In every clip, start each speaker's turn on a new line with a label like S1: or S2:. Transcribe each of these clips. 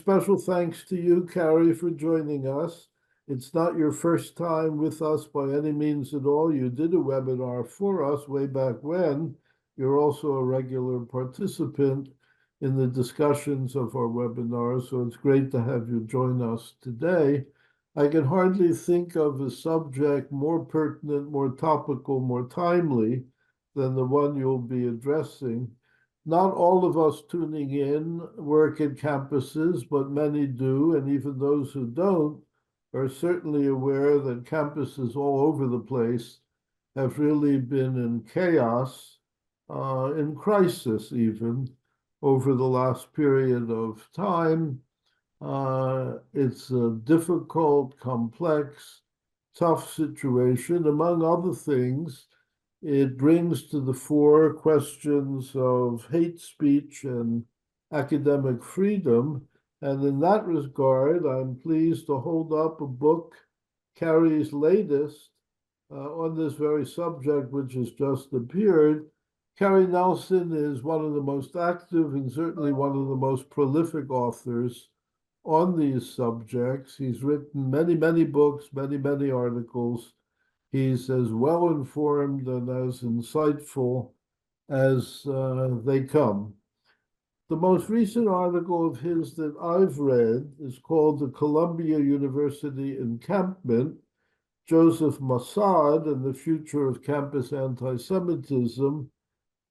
S1: special thanks to you, Cary, for joining us. It's not your first time with us by any means at all. You did a webinar for us way back when. You're also a regular participant in the discussions of our webinars, so it's great to have you join us today. I can hardly think of a subject more pertinent, more topical, more timely than the one you'll be addressing. Not all of us tuning in work at campuses, but many do, and even those who don't are certainly aware that campuses all over the place have really been in chaos, in crisis even, over the last period of time. It's a difficult, complex, tough situation. Among other things, it brings to the fore questions of hate speech and academic freedom. And in that regard, I'm pleased to hold up a book, Cary's latest, on this very subject, which has just appeared. Cary Nelson is one of the most active and certainly one of the most prolific authors on these subjects. He's written many, many books, many, many articles. He's as well informed and as insightful as they come. The most recent article of his that I've read is called The Columbia University Encampment, Joseph Mossad and the Future of Campus Anti-Semitism.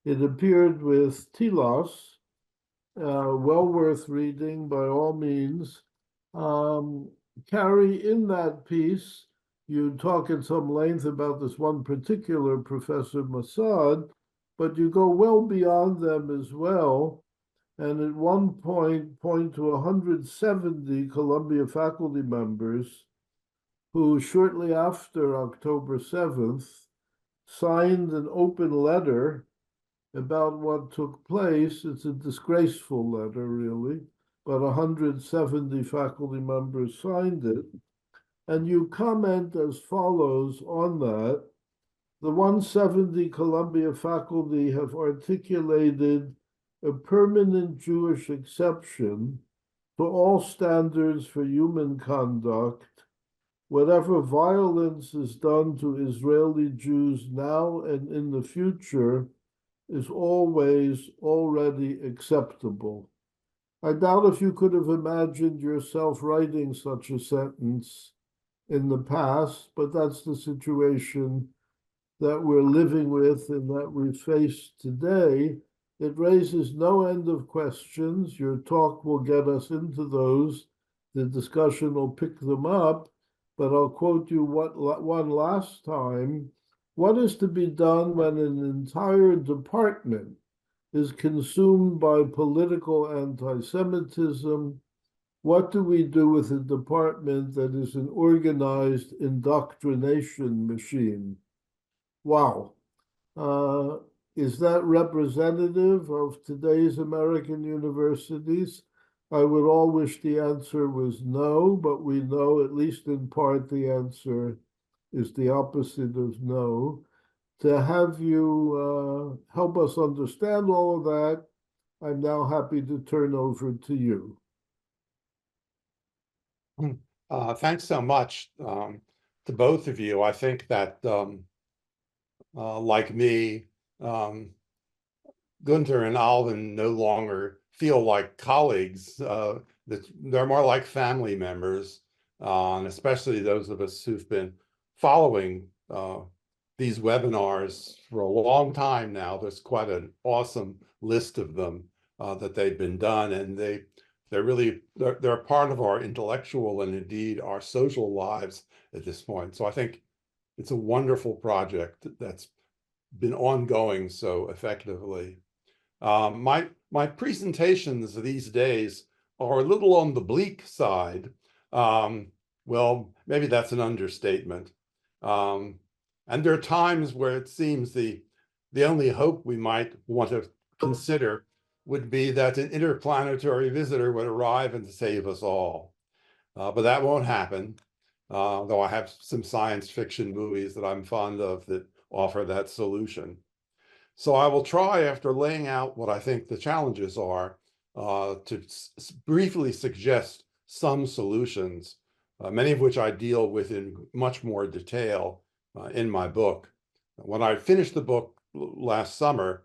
S1: It appeared with Perilous, well worth reading by all means. Cary, in that piece, you talk at some length about this one particular Professor Mossad, but you go well beyond them as well. And at one point to 170 Columbia faculty members who shortly after October 7th signed an open letter about what took place. It's a disgraceful letter, really, but 170 faculty members signed it. And you comment as follows on that. The 170 Columbia faculty have articulated a permanent Jewish exception to all standards for human conduct. Whatever violence is done to Israeli Jews now and in the future is always already acceptable. I doubt if you could have imagined yourself writing such a sentence in the past, but that's the situation that we're living with and that we face today. It raises no end of questions. Your talk will get us into those. The discussion will pick them up, but I'll quote you one last time. What is to be done when an entire department is consumed by political anti-Semitism? What do we do with a department that is an organized indoctrination machine? Wow. Is that representative of today's American universities? I would all wish the answer was no, but we know, at least in part, the answer is the opposite of no. To have you help us understand all of that, I'm now happy to turn over to you.
S2: Thanks so much to both of you. I think that, like me, Gunther and Alvin no longer feel like colleagues. They're more like family members, and especially those of us who've been following these webinars for a long time now. There's quite an awesome list of them that they've been done, and they're a part of our intellectual and indeed our social lives at this point. So I think it's a wonderful project that's been ongoing so effectively. My presentations these days are a little on the bleak side. Well, maybe that's an understatement. And there are times where it seems the only hope we might want to consider would be that an interplanetary visitor would arrive and save us all. But that won't happen, though I have some science fiction movies that I'm fond of that offer that solution. So I will try, after laying out what I think the challenges are, to briefly suggest some solutions, many of which I deal with in much more detail in my book. When I finished the book last summer,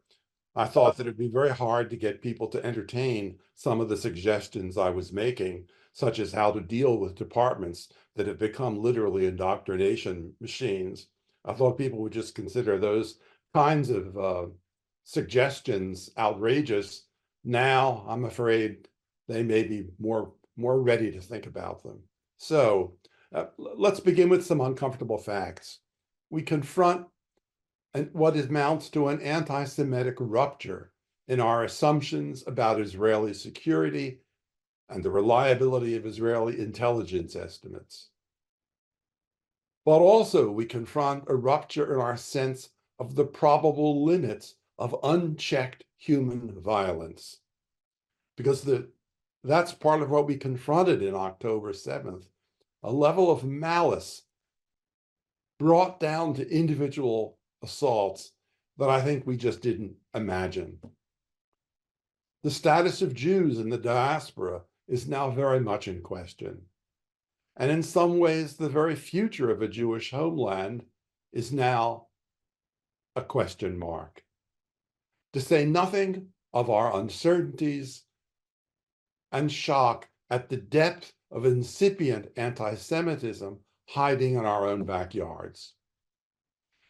S2: I thought that it'd be very hard to get people to entertain some of the suggestions I was making, such as how to deal with departments that have become literally indoctrination machines. I thought people would just consider those kinds of suggestions outrageous. Now, I'm afraid they may be more ready to think about them. So let's begin with some uncomfortable facts. We confront what amounts to an anti-Semitic rupture in our assumptions about Israeli security and the reliability of Israeli intelligence estimates. But also we confront a rupture in our sense of the probable limits of unchecked human violence. Because that's part of what we confronted in October 7th, a level of malice brought down to individual assaults that I think we just didn't imagine. The status of Jews in the diaspora is now very much in question. And in some ways, the very future of a Jewish homeland is now a question mark. To say nothing of our uncertainties and shock at the depth of incipient anti-Semitism hiding in our own backyards.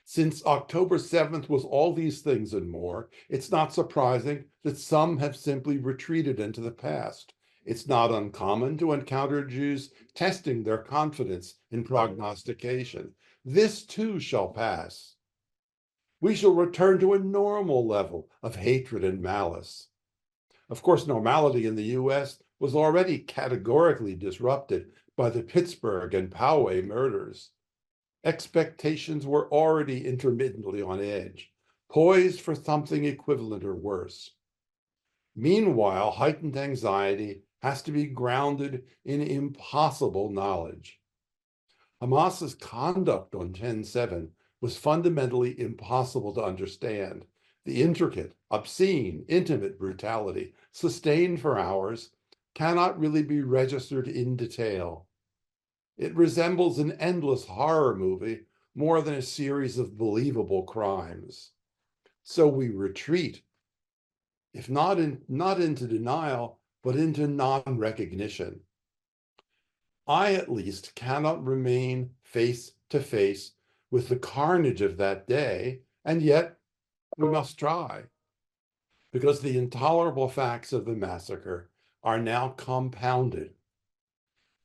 S2: Since October 7th was all these things and more, it's not surprising that some have simply retreated into the past. It's not uncommon to encounter Jews testing their confidence in prognostication. This too shall pass. We shall return to a normal level of hatred and malice. Of course, normality in the US was already categorically disrupted by the Pittsburgh and Poway murders. Expectations were already intermittently on edge, poised for something equivalent or worse. Meanwhile, heightened anxiety has to be grounded in impossible knowledge. Hamas's conduct on 10/7 was fundamentally impossible to understand. The intricate, obscene, intimate brutality, sustained for hours, cannot really be registered in detail. It resembles an endless horror movie more than a series of believable crimes. So we retreat, if not into denial, but into non-recognition. I, at least, cannot remain face to face with the carnage of that day, and yet we must try, because the intolerable facts of the massacre are now compounded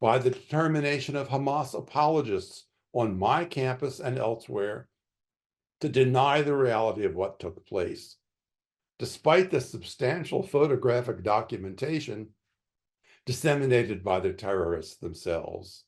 S2: by the determination of Hamas apologists on my campus and elsewhere to deny the reality of what took place, despite the substantial photographic documentation disseminated by the terrorists themselves.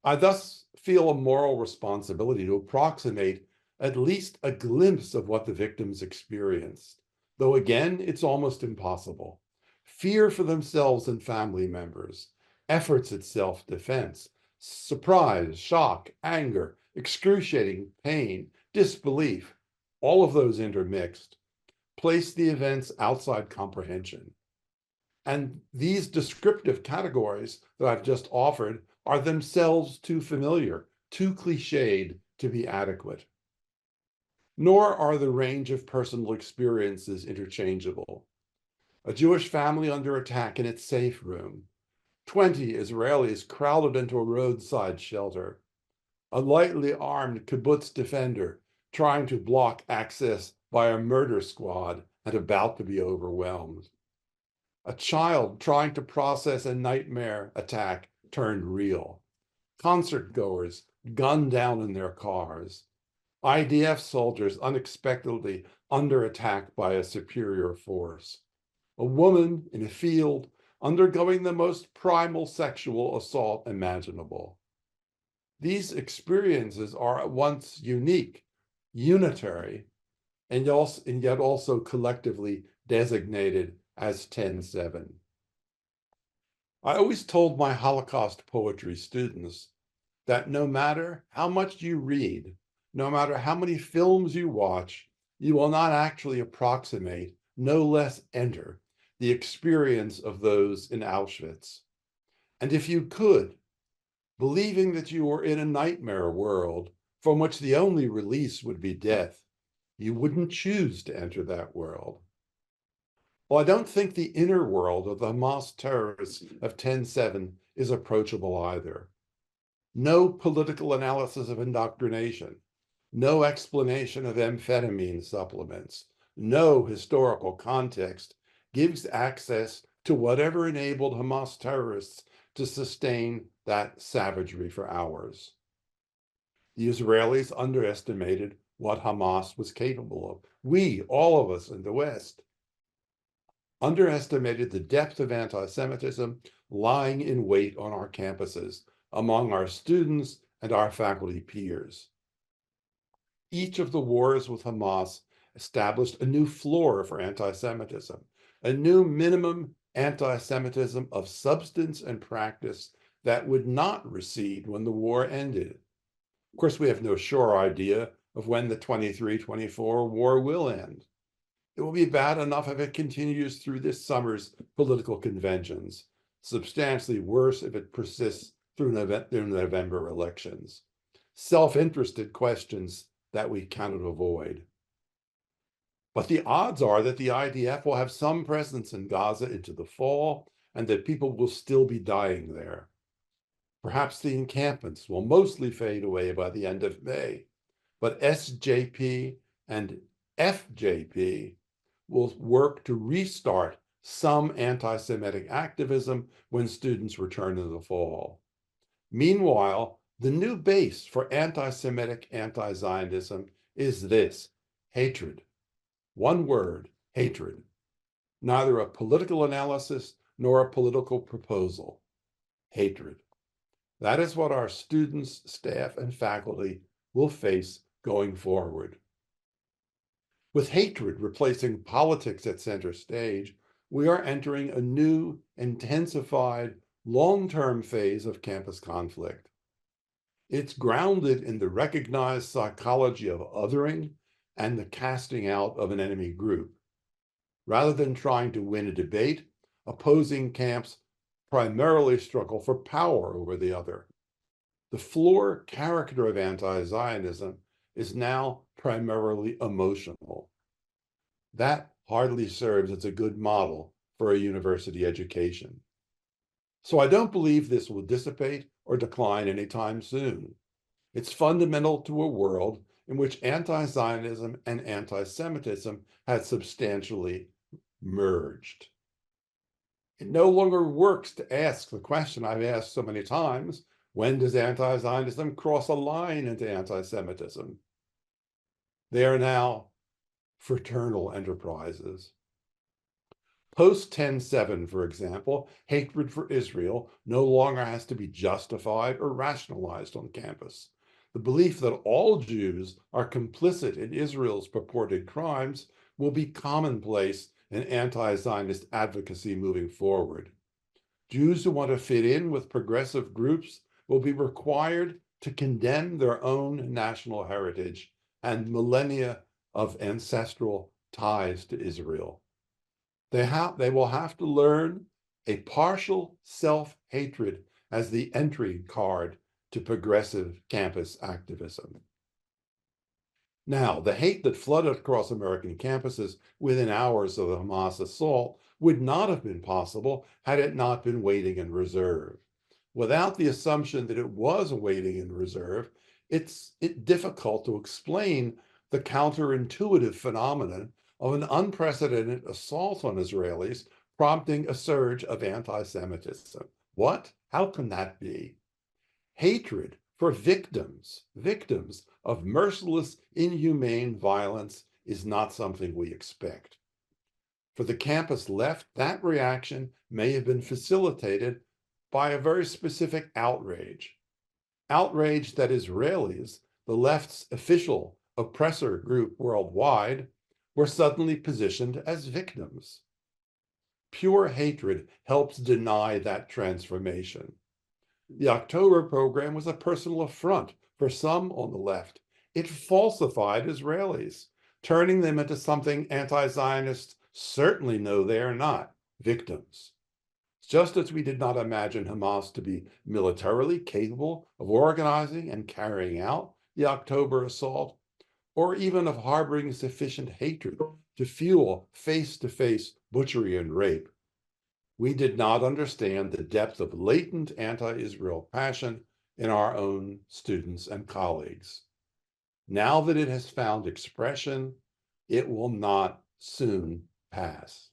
S2: I thus feel a moral responsibility to approximate at least a glimpse of what the victims experienced, though again, it's almost impossible. Fear for themselves and family members, efforts at self-defense, surprise, shock, anger, excruciating pain, disbelief, all of those intermixed, place the events outside comprehension. And these descriptive categories that I've just offered are themselves too familiar, too cliched to be adequate. Nor are the range of personal experiences interchangeable. A Jewish family under attack in its safe room, 20 Israelis crowded into a roadside shelter, a lightly armed kibbutz defender trying to block access by a murder squad and about to be overwhelmed. A child trying to process a nightmare attack turned real. Concert goers gunned down in their cars. IDF soldiers unexpectedly under attack by a superior force. A woman in a field undergoing the most primal sexual assault imaginable. These experiences are at once unique, unitary, and yet also collectively designated as 10/7. I always told my Holocaust poetry students that no matter how much you read, no matter how many films you watch, you will not actually approximate, no less enter, the experience of those in Auschwitz. And if you could, believing that you were in a nightmare world from which the only release would be death, you wouldn't choose to enter that world. Well, I don't think the inner world of the Hamas terrorists of 10/7 is approachable either. No political analysis of indoctrination, no explanation of amphetamine supplements, no historical context gives access to whatever enabled Hamas terrorists to sustain that savagery for hours. The Israelis underestimated what Hamas was capable of. We, all of us in the West, underestimated the depth of anti-Semitism lying in wait on our campuses, among our students and our faculty peers. Each of the wars with Hamas established a new floor for anti-Semitism, a new minimum anti-Semitism of substance and practice that would not recede when the war ended. Of course, we have no sure idea of when the 23-24 war will end. It will be bad enough if it continues through this summer's political conventions, substantially worse if it persists through November elections. Self-interested questions that we cannot avoid. But the odds are that the IDF will have some presence in Gaza into the fall and that people will still be dying there. Perhaps the encampments will mostly fade away by the end of May, but SJP and FJP will work to restart some anti-Semitic activism when students return in the fall. Meanwhile, the new base for anti-Semitic anti-Zionism is this: hatred. One word, hatred. Neither a political analysis nor a political proposal. Hatred. That is what our students, staff, and faculty will face going forward. With hatred replacing politics at center stage, we are entering a new, intensified, long-term phase of campus conflict. It's grounded in the recognized psychology of othering and the casting out of an enemy group. Rather than trying to win a debate, opposing camps primarily struggle for power over the other. The floor character of anti-Zionism is now primarily emotional. That hardly serves as a good model for a university education. So I don't believe this will dissipate or decline anytime soon. It's fundamental to a world in which anti-Zionism and anti-Semitism had substantially merged. It no longer works to ask the question I've asked so many times: when does anti-Zionism cross a line into anti-Semitism? They are now fraternal enterprises. Post 10/7, for example, hatred for Israel no longer has to be justified or rationalized on campus. The belief that all Jews are complicit in Israel's purported crimes will be commonplace in anti-Zionist advocacy moving forward. Jews who want to fit in with progressive groups will be required to condemn their own national heritage and millennia of ancestral ties to Israel. They will have to learn a partial self-hatred as the entry card to progressive campus activism. Now, the hate that flooded across American campuses within hours of the Hamas assault would not have been possible had it not been waiting in reserve. Without the assumption that it was waiting in reserve, it's difficult to explain the counterintuitive phenomenon of an unprecedented assault on Israelis, prompting a surge of anti-Semitism. What? How can that be? Hatred for victims of merciless, inhumane violence is not something we expect. For the campus left, that reaction may have been facilitated by a very specific outrage. Outrage that Israelis, the left's official oppressor group worldwide, were suddenly positioned as victims. Pure hatred helps deny that transformation. The October program was a personal affront for some on the left. It falsified Israelis, turning them into something anti-Zionists certainly know they are not: victims. Just as we did not imagine Hamas to be militarily capable of organizing and carrying out the October assault, or even of harboring sufficient hatred to fuel face-to-face butchery and rape, we did not understand the depth of latent anti-Israel passion in our own students and colleagues. Now that it has found expression, it will not soon pass.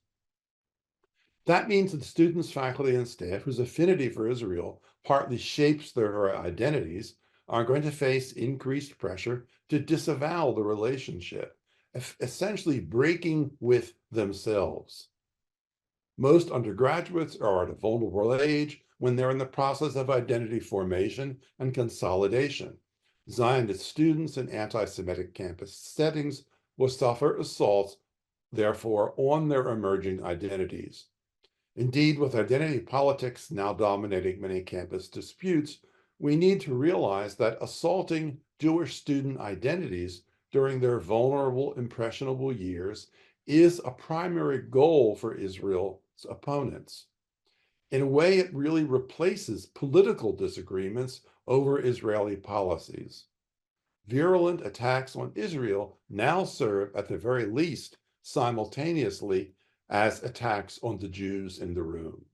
S2: That means that students, faculty, and staff whose affinity for Israel partly shapes their identities are going to face increased pressure to disavow the relationship, essentially breaking with themselves. Most undergraduates are at a vulnerable age when they're in the process of identity formation and consolidation. Zionist students in anti-Semitic campus settings will suffer assaults, therefore, on their emerging identities. Indeed, with identity politics now dominating many campus disputes, we need to realize that assaulting Jewish student identities during their vulnerable, impressionable years is a primary goal for Israel's opponents. In a way, it really replaces political disagreements over Israeli policies. Virulent attacks on Israel now serve, at the very least, simultaneously as attacks on the Jews in the room.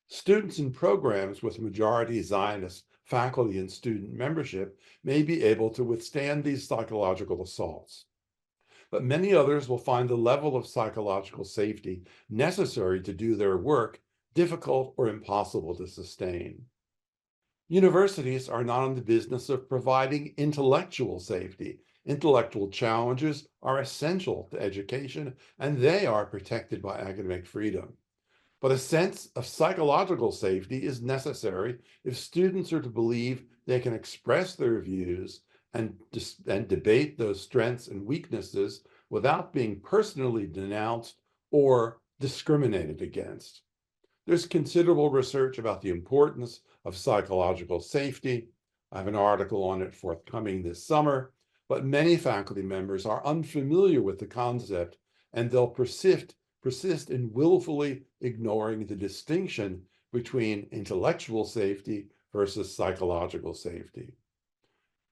S2: Students in programs with majority Zionist faculty and student membership may be able to withstand these psychological assaults, but many others will find the level of psychological safety necessary to do their work difficult or impossible to sustain. Universities are not in the business of providing intellectual safety. Intellectual challenges are essential to education, and they are protected by academic freedom. But a sense of psychological safety is necessary if students are to believe they can express their views and debate those strengths and weaknesses without being personally denounced or discriminated against. There's considerable research about the importance of psychological safety. I have an article on it forthcoming this summer, but many faculty members are unfamiliar with the concept, and they'll persist in willfully ignoring the distinction between intellectual safety versus psychological safety.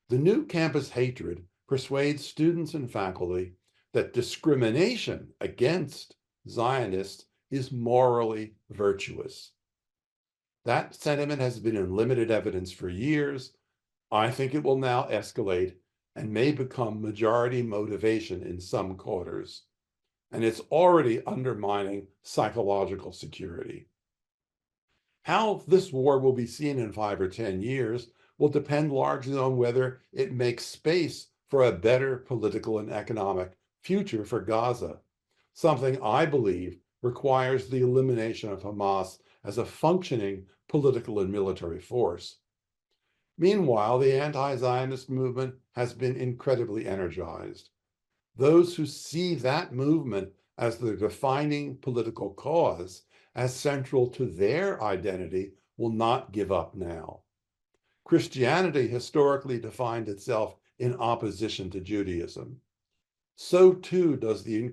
S2: The new campus hatred persuades students and faculty that discrimination against Zionists is morally virtuous. That sentiment has been in limited evidence for years. I think it will now escalate and may become majority motivation in some quarters. And it's already undermining psychological security. How this war will be seen in 5 or 10 years will depend largely on whether it makes space for a better political and economic future for Gaza, something I believe requires the elimination of Hamas as a functioning political and military force. Meanwhile, the anti-Zionist movement has been incredibly energized. Those who see that movement as the defining political cause, as central to their identity, will not give up now. Christianity historically defined itself in opposition to Judaism. So too does the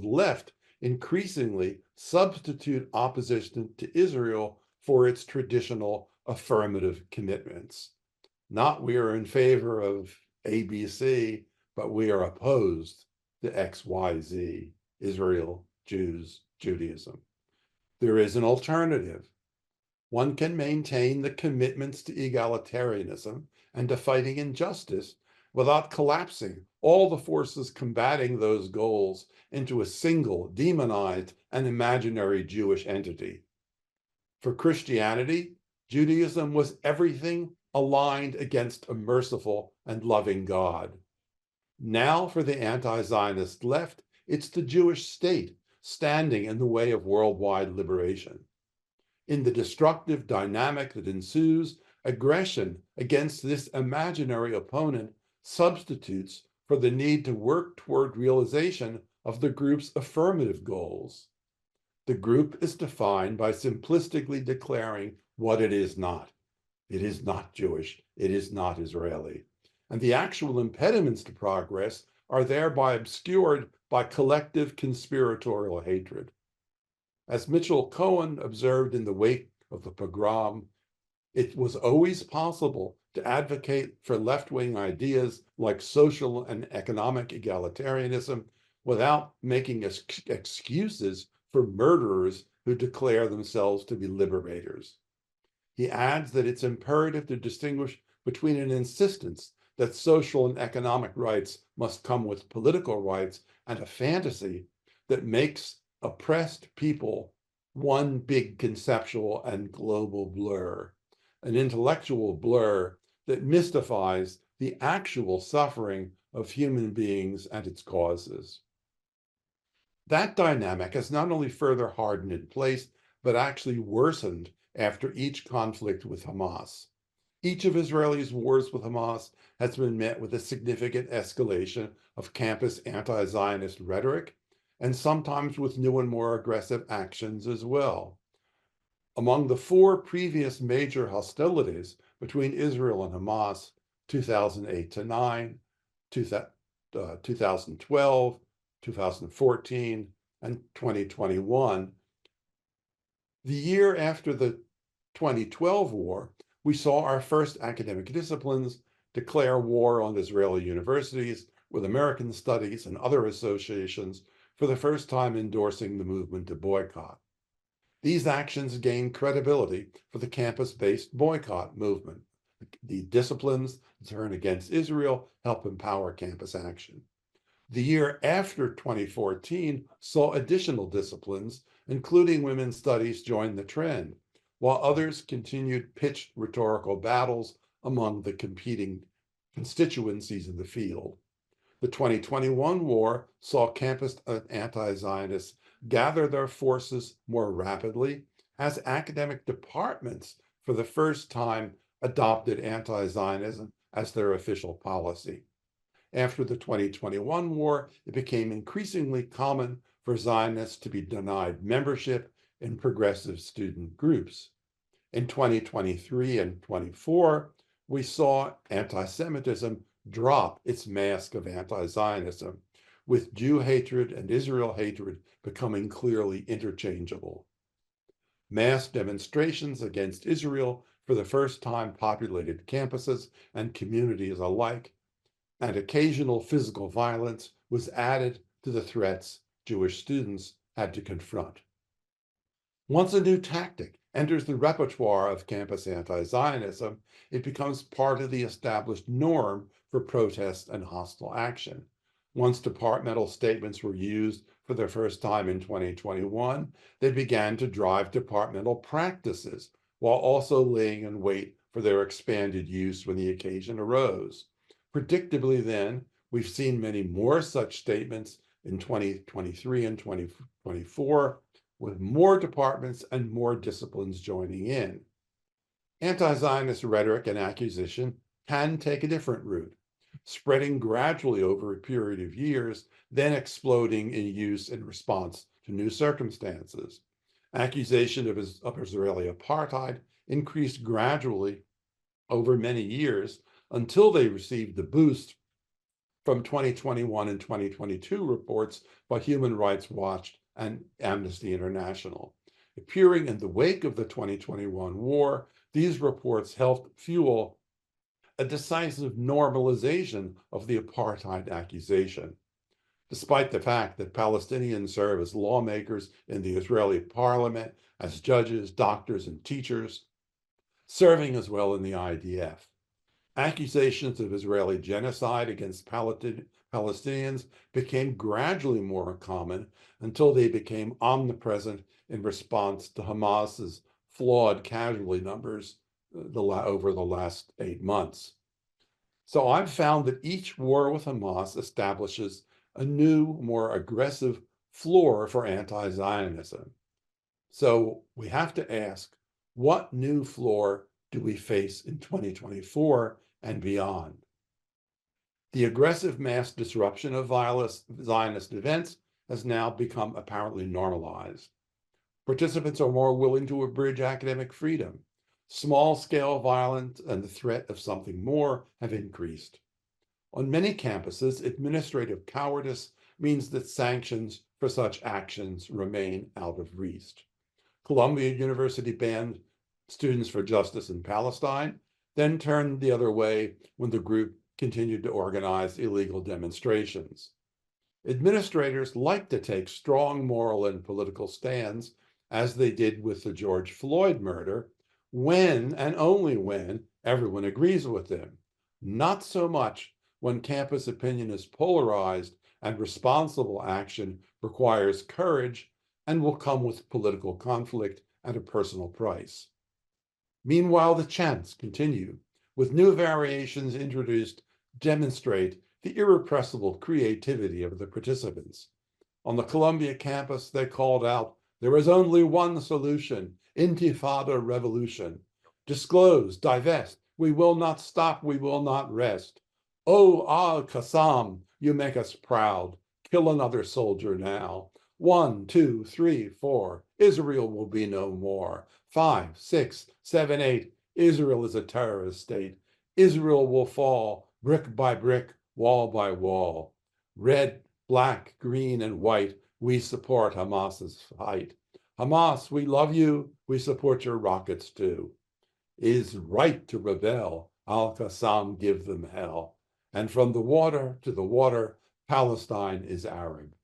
S2: left increasingly substitute opposition to Israel for its traditional affirmative commitments. Not we are in favor of ABC, but we are opposed to XYZ, Israel, Jews, Judaism. There is an alternative. One can maintain the commitments to egalitarianism and to fighting injustice without collapsing all the forces combating those goals into a single, demonized, and imaginary Jewish entity. For Christianity, Judaism was everything aligned against a merciful and loving God. Now, for the anti-Zionist left, it's the Jewish state standing in the way of worldwide liberation. In the destructive dynamic that ensues, aggression against this imaginary opponent substitutes for the need to work toward realization of the group's affirmative goals. The group is defined by simplistically declaring what it is not. It is not Jewish. It is not Israeli. And the actual impediments to progress are thereby obscured by collective conspiratorial hatred. As Mitchell Cohen observed in the wake of the pogrom, it was always possible to advocate for left-wing ideas like social and economic egalitarianism without making excuses for murderers who declare themselves to be liberators. He adds that it's imperative to distinguish between an insistence that social and economic rights must come with political rights and a fantasy that makes oppressed people one big conceptual and global blur, an intellectual blur that mystifies the actual suffering of human beings and its causes. That dynamic has not only further hardened in place, but actually worsened after each conflict with Hamas. Each of Israel's wars with Hamas has been met with a significant escalation of campus anti-Zionist rhetoric, and sometimes with new and more aggressive actions as well. Among the four previous major hostilities between Israel and Hamas, 2008 to 9, 2012, 2014, and 2021, the year after the 2012 war, we saw our first academic disciplines declare war on Israeli universities, with American Studies and other associations for the first time endorsing the movement to boycott. These actions gained credibility for the campus-based boycott movement. The disciplines that turn against Israel help empower campus action. The year after 2014 saw additional disciplines, including women's studies, join the trend, while others continued pitched rhetorical battles among the competing constituencies in the field. The 2021 war saw campus anti-Zionists gather their forces more rapidly as academic departments for the first time adopted anti-Zionism as their official policy. After the 2021 war, it became increasingly common for Zionists to be denied membership in progressive student groups. In 2023 and 24, we saw anti-Semitism drop its mask of anti-Zionism, with Jew hatred and Israel hatred becoming clearly interchangeable. Mass demonstrations against Israel for the first time populated campuses and communities alike, and occasional physical violence was added to the threats Jewish students had to confront. Once a new tactic enters the repertoire of campus anti-Zionism, it becomes part of the established norm for protest and hostile action. Once departmental statements were used for the first time in 2021, they began to drive departmental practices, while also laying in wait for their expanded use when the occasion arose. Predictably then, we've seen many more such statements in 2023 and 2024, with more departments and more disciplines joining in. Anti-Zionist rhetoric and accusation can take a different route, spreading gradually over a period of years, then exploding in use in response to new circumstances. Accusation of Israeli apartheid increased gradually over many years until they received the boost from 2021 and 2022 reports by Human Rights Watch and Amnesty International. Appearing in the wake of the 2021 war, these reports helped fuel a decisive normalization of the apartheid accusation. Despite the fact that Palestinians serve as lawmakers in the Israeli parliament, as judges, doctors, and teachers, serving as well in the IDF. Accusations of Israeli genocide against Palestinians became gradually more common until they became omnipresent in response to Hamas's flawed casualty numbers over the last 8 months. So I've found that each war with Hamas establishes a new, more aggressive floor for anti-Zionism. So we have to ask, what new floor do we face in 2024 and beyond? The aggressive mass disruption of Zionist events has now become apparently normalized. Participants are more willing to abridge academic freedom. Small-scale violence and the threat of something more have increased. On many campuses, administrative cowardice means that sanctions for such actions remain out of reach. Columbia University banned Students for Justice in Palestine, then turned the other way when the group continued to organize illegal demonstrations. Administrators like to take strong moral and political stands, as they did with the George Floyd murder, when and only when everyone agrees with them. Not so much when campus opinion is polarized and responsible action requires courage and will come with political conflict at a personal price. Meanwhile, the chants continue, with new variations introduced to demonstrate the irrepressible creativity of the participants. On the Columbia campus, they called out, "There is only one solution, Intifada revolution. Disclose, divest, we will not stop, we will not rest. Oh, Al-Qassam, you make us proud. Kill another soldier now. 1, 2, 3, 4, Israel will be no more. 5, 6, 7, 8, Israel is a terrorist state. Israel will fall, brick by brick, wall by wall. Red, black, green, and white, we support Hamas's fight. Hamas, we love you, we support your rockets too. It is right to rebel, Al-Qassam give them hell. And from the water to the water, Palestine is Arab.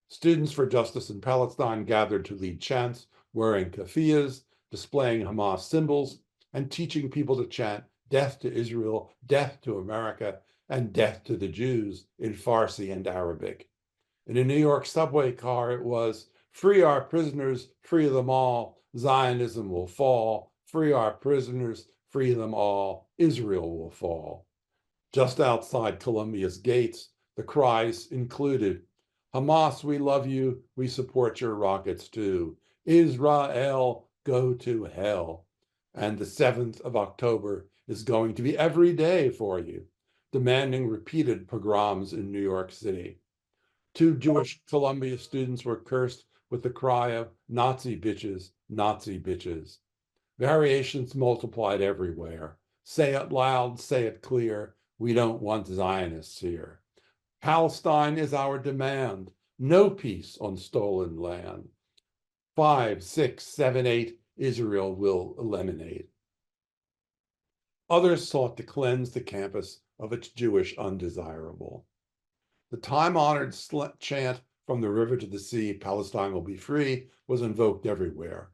S2: Students for Justice in Palestine gathered to lead chants, wearing keffiyehs, displaying Hamas symbols, and teaching people to chant death to Israel, death to America, and death to the Jews in Farsi and Arabic. In a New York subway car, it was, "Free our prisoners, free them all, Zionism will fall. Free our prisoners, free them all, Israel will fall." Just outside Columbia's gates, the cries included, "Hamas, we love you, we support your rockets too. Israel, go to hell." And the 7th of October is going to be every day for you, demanding repeated pogroms in New York City. 2 Jewish Columbia students were cursed with the cry of "Nazi bitches, Nazi bitches." Variations multiplied everywhere. Say it loud, say it clear, we don't want Zionists here. Palestine is our demand. No peace on stolen land. 5, 6, 7, 8, Israel will eliminate. Others sought to cleanse the campus of its Jewish undesirable. The time-honored chant "From the river to the sea, Palestine will be free" was invoked everywhere.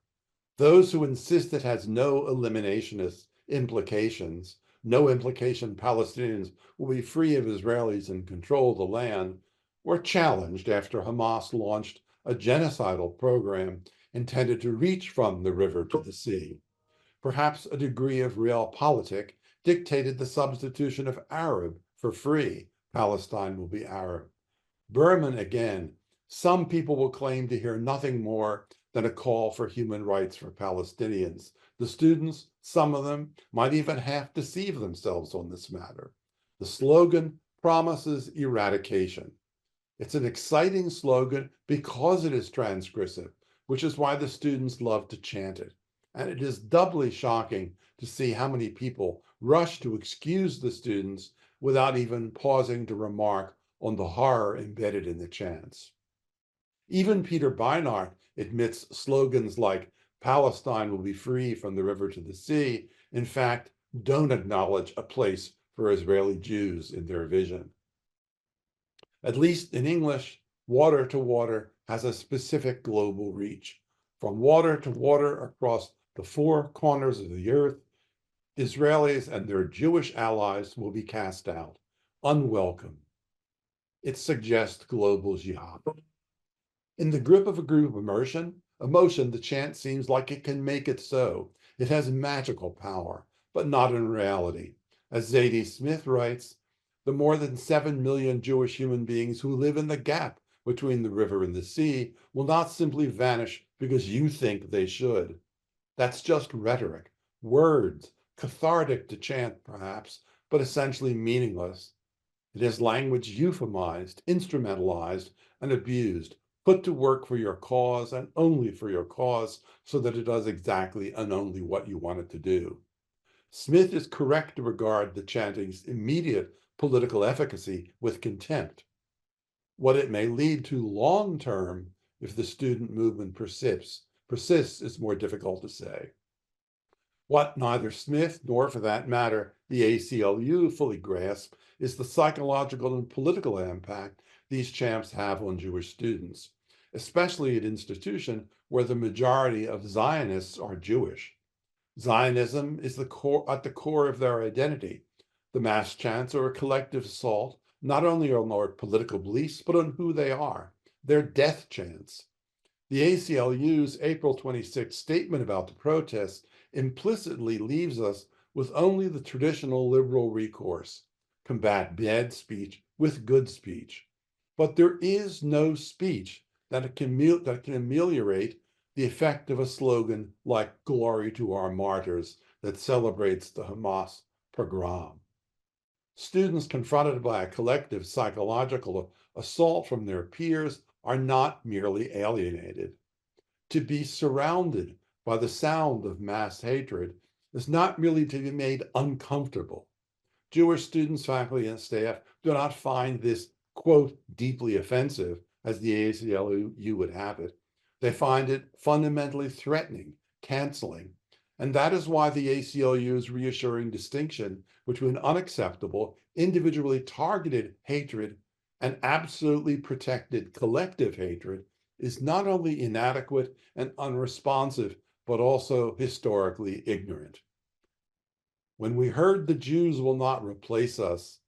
S2: Those who insist it has no eliminationist implications, no implication Palestinians will be free of Israelis and control the land, were challenged after Hamas launched a genocidal program intended to reach from the river to the sea. Perhaps a degree of realpolitik dictated the substitution of Arab for free. Palestine will be Arab. Berman again, "Some people will claim to hear nothing more than a call for human rights for Palestinians. The students, some of them, might even half deceive themselves on this matter. The slogan promises eradication. It's an exciting slogan because it is transgressive, which is why the students love to chant it. And it is doubly shocking to see how many people rush to excuse the students without even pausing to remark on the horror embedded in the chants. Even Peter Beinart admits slogans like "Palestine will be free from the river to the sea," in fact, don't acknowledge a place for Israeli Jews in their vision. At least in English, water to water has a specific global reach. From water to water across the 4 corners of the earth, Israelis and their Jewish allies will be cast out, unwelcome. It suggests global jihad. In the grip of a group emotion, the chant seems like it can make it so. It has magical power, but not in reality. As Zadie Smith writes, the more than 7 million Jewish human beings who live in the gap between the river and the sea will not simply vanish because you think they should. That's just rhetoric, words, cathartic to chant perhaps, but essentially meaningless. It is language euphemized, instrumentalized, and abused, put to work for your cause and only for your cause so that it does exactly and only what you want it to do. Smith is correct to regard the chanting's immediate political efficacy with contempt. What it may lead to long-term if the student movement persists is more difficult to say. What neither Smith nor, for that matter, the ACLU fully grasp is the psychological and political impact these champs have on Jewish students, especially at institutions where the majority of Zionists are Jewish. Zionism is at the core of their identity. The mass chants are a collective assault, not only on their political beliefs, but on who they are. They're death chants. The ACLU's April 26 statement about the protests implicitly leaves us with only the traditional liberal recourse: combat bad speech with good speech. But there is no speech that can ameliorate the effect of a slogan like "Glory to our martyrs" that celebrates the Hamas pogrom. Students confronted by a collective psychological assault from their peers are not merely alienated. To be surrounded by the sound of mass hatred is not merely to be made uncomfortable. Jewish students, faculty, and staff do not find this, quote, deeply offensive, as the ACLU would have it. They find it fundamentally threatening, canceling, and that is why the ACLU's reassuring distinction between unacceptable, individually targeted hatred and absolutely protected collective hatred is not only inadequate and unresponsive, but also historically ignorant. When we heard the Jews will not replace us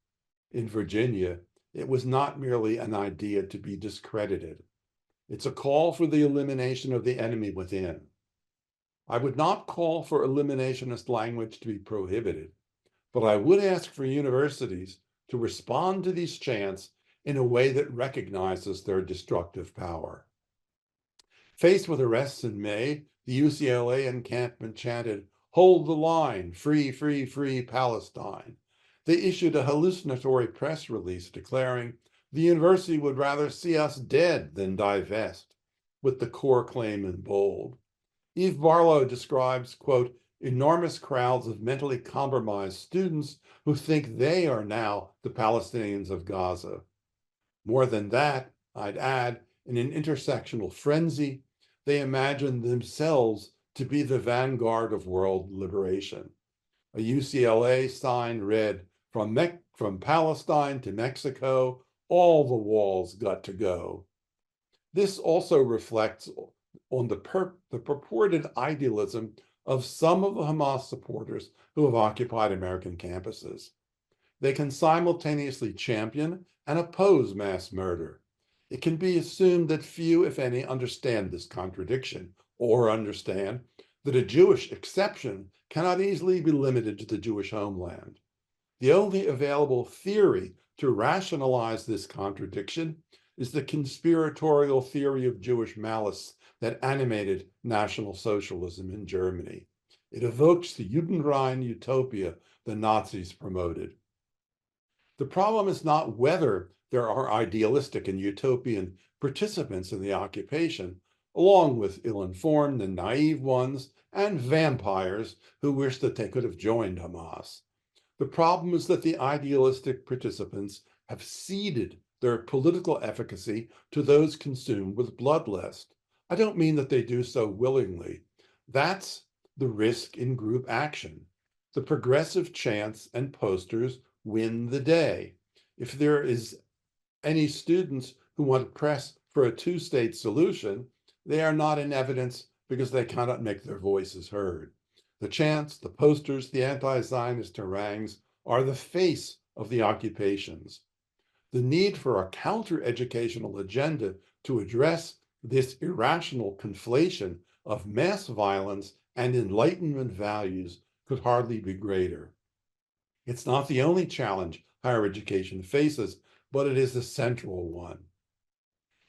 S2: in Virginia, it was not merely an idea to be discredited. It's a call for the elimination of the enemy within. I would not call for eliminationist language to be prohibited, but I would ask for universities to respond to these chants in a way that recognizes their destructive power. Faced with arrests in May, the UCLA Encampment chanted, "Hold the line, free, free, free Palestine." They issued a hallucinatory press release declaring the university would rather see us dead than divest, with the core claim in bold. Eve Barlow describes, quote, enormous crowds of mentally compromised students who think they are now the Palestinians of Gaza. More than that, I'd add, in an intersectional frenzy, they imagine themselves to be the vanguard of world liberation. A UCLA sign read, from Palestine to Mexico, all the walls got to go. This also reflects on the purported idealism of some of the Hamas supporters who have occupied American campuses. They can simultaneously champion and oppose mass murder. It can be assumed that few, if any, understand this contradiction, or understand that a Jewish exception cannot easily be limited to the Jewish homeland. The only available theory to rationalize this contradiction is the conspiratorial theory of Jewish malice that animated National Socialism in Germany. It evokes the Judenrein utopia the Nazis promoted. The problem is not whether there are idealistic and utopian participants in the occupation, along with ill-informed and naive ones, and vampires who wish that they could have joined Hamas. The problem is that the idealistic participants have ceded their political efficacy to those consumed with bloodlust. I don't mean that they do so willingly. That's the risk in group action. The progressive chants and posters win the day. If there is any students who want to press for a two-state solution, they are not in evidence because they cannot make their voices heard. The chants, the posters, the anti-Zionist harangues are the face of the occupations. The need for a counter-educational agenda to address this irrational conflation of mass violence and Enlightenment values could hardly be greater. It's not the only challenge higher education faces, but it is the central one.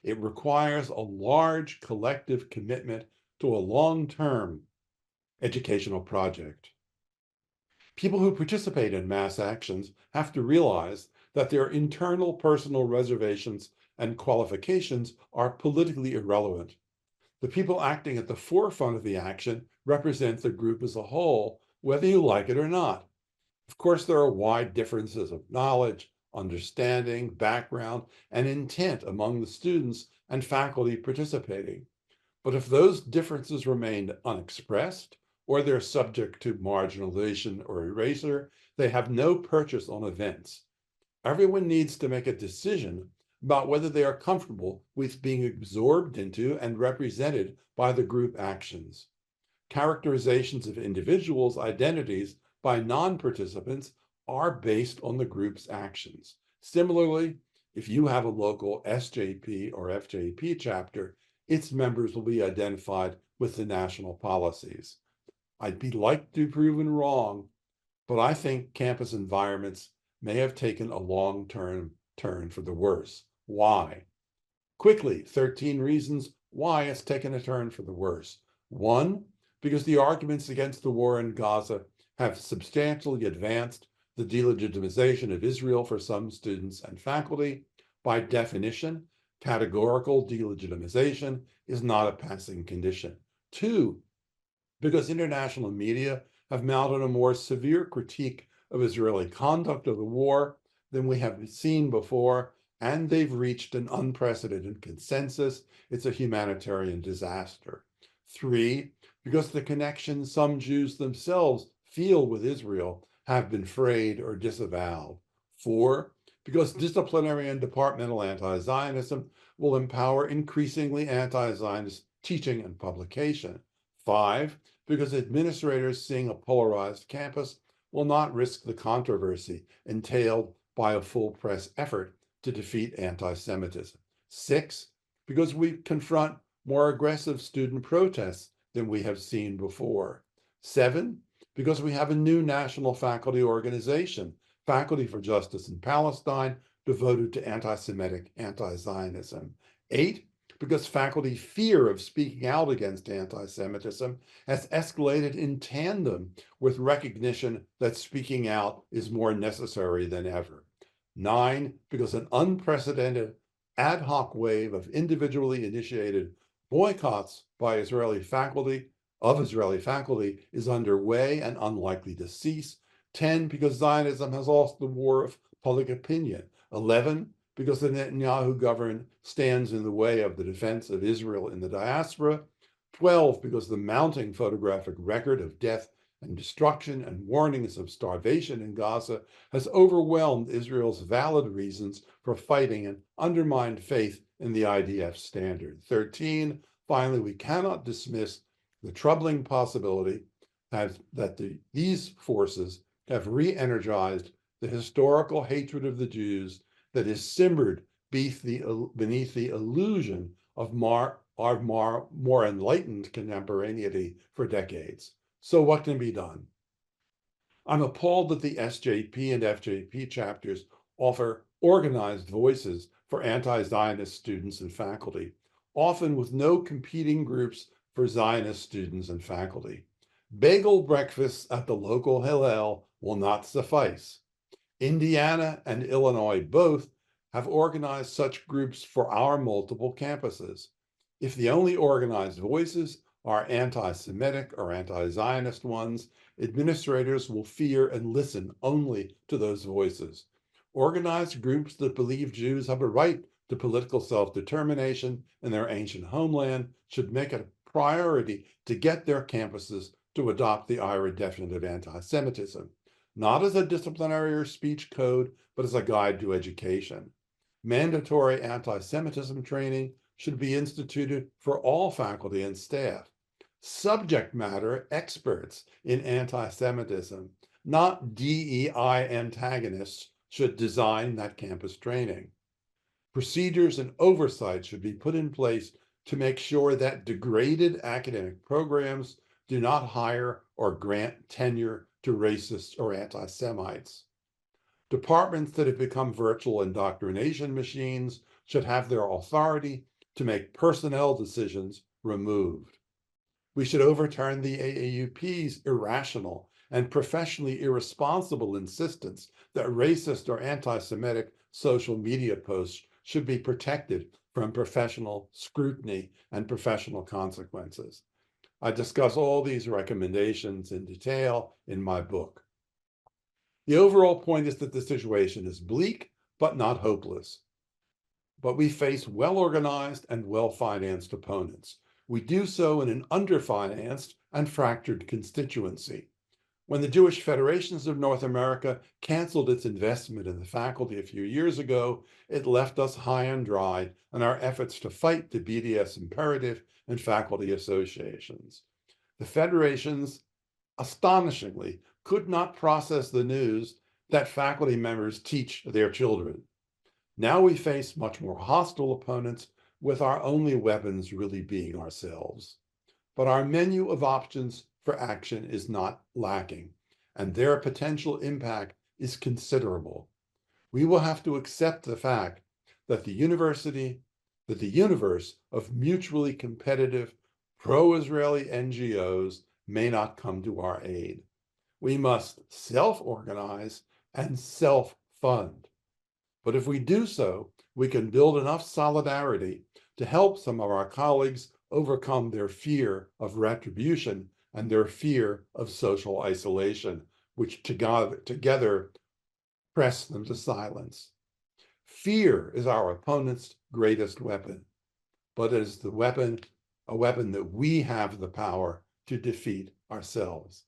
S2: It requires a large collective commitment to a long-term educational project. People who participate in mass actions have to realize that their internal personal reservations and qualifications are politically irrelevant. The people acting at the forefront of the action represent the group as a whole, whether you like it or not. Of course, there are wide differences of knowledge, understanding, background, and intent among the students and faculty participating. But if those differences remain unexpressed, or they're subject to marginalization or erasure, they have no purchase on events. Everyone needs to make a decision about whether they are comfortable with being absorbed into and represented by the group actions. Characterizations of individuals' identities by non-participants are based on the group's actions. Similarly, if you have a local SJP or FJP chapter, its members will be identified with the national policies. I'd be like to be proven wrong, but I think campus environments may have taken a long-term turn for the worse. Why? Quickly, 13 reasons why it's taken a turn for the worse. 1, because the arguments against the war in Gaza have substantially advanced the delegitimization of Israel for some students and faculty. By definition, categorical delegitimization is not a passing condition. 2, because international media have mounted a more severe critique of Israeli conduct of the war than we have seen before, and they've reached an unprecedented consensus. It's a humanitarian disaster. 3, because the connections some Jews themselves feel with Israel have been frayed or disavowed. 4, because disciplinary and departmental anti-Zionism will empower increasingly anti-Zionist teaching and publication. 5, because administrators seeing a polarized campus will not risk the controversy entailed by a full press effort to defeat anti-Semitism. 6, because we confront more aggressive student protests than we have seen before. 7, because we have a new national faculty organization, Faculty for Justice in Palestine, devoted to anti-Semitic anti-Zionism. 8, because faculty fear of speaking out against anti-Semitism has escalated in tandem with recognition that speaking out is more necessary than ever. 9, because an unprecedented ad hoc wave of individually initiated boycotts by Israeli faculty is underway and unlikely to cease. 10, because Zionism has lost the war of public opinion. 11, because the Netanyahu government stands in the way of the defense of Israel in the diaspora. 12, because the mounting photographic record of death and destruction and warnings of starvation in Gaza has overwhelmed Israel's valid reasons for fighting and undermined faith in the IDF standard. 13, finally, we cannot dismiss the troubling possibility that these forces have re-energized the historical hatred of the Jews that is simmered beneath the illusion of our more enlightened contemporaneity for decades. So what can be done? I'm appalled that the SJP and FJP chapters offer organized voices for anti-Zionist students and faculty, often with no competing groups for Zionist students and faculty. Bagel breakfasts at the local Hillel will not suffice. Indiana and Illinois both have organized such groups for our multiple campuses. If the only organized voices are anti-Semitic or anti-Zionist ones, administrators will fear and listen only to those voices. Organized groups that believe Jews have a right to political self-determination in their ancient homeland should make it a priority to get their campuses to adopt the IRA definition of anti-Semitism, not as a disciplinary or speech code, but as a guide to education. Mandatory anti-Semitism training should be instituted for all faculty and staff. Subject matter experts in anti-Semitism, not DEI antagonists, should design that campus training. Procedures and oversight should be put in place to make sure that degraded academic programs do not hire or grant tenure to racists or anti-Semites. Departments that have become virtual indoctrination machines should have their authority to make personnel decisions removed. We should overturn the AAUP's irrational and professionally irresponsible insistence that racist or anti-Semitic social media posts should be protected from professional scrutiny and professional consequences. I discuss all these recommendations in detail in my book. The overall point is that the situation is bleak, but not hopeless. But we face well-organized and well-financed opponents. We do so in an underfinanced and fractured constituency. When the Jewish Federations of North America canceled its investment in the faculty a few years ago, it left us high and dry in our efforts to fight the BDS imperative and faculty associations. The federations, astonishingly, could not process the news that faculty members teach their children. Now we face much more hostile opponents, with our only weapons really being ourselves. But our menu of options for action is not lacking, and their potential impact is considerable. We will have to accept the fact that the universe of mutually competitive, pro-Israeli NGOs may not come to our aid. We must self-organize and self-fund. But if we do so, we can build enough solidarity to help some of our colleagues overcome their fear of retribution and their fear of social isolation, which together press them to silence. Fear is our opponent's greatest weapon, but it is a weapon that we have the power to defeat ourselves.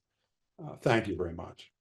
S2: Thank you very much.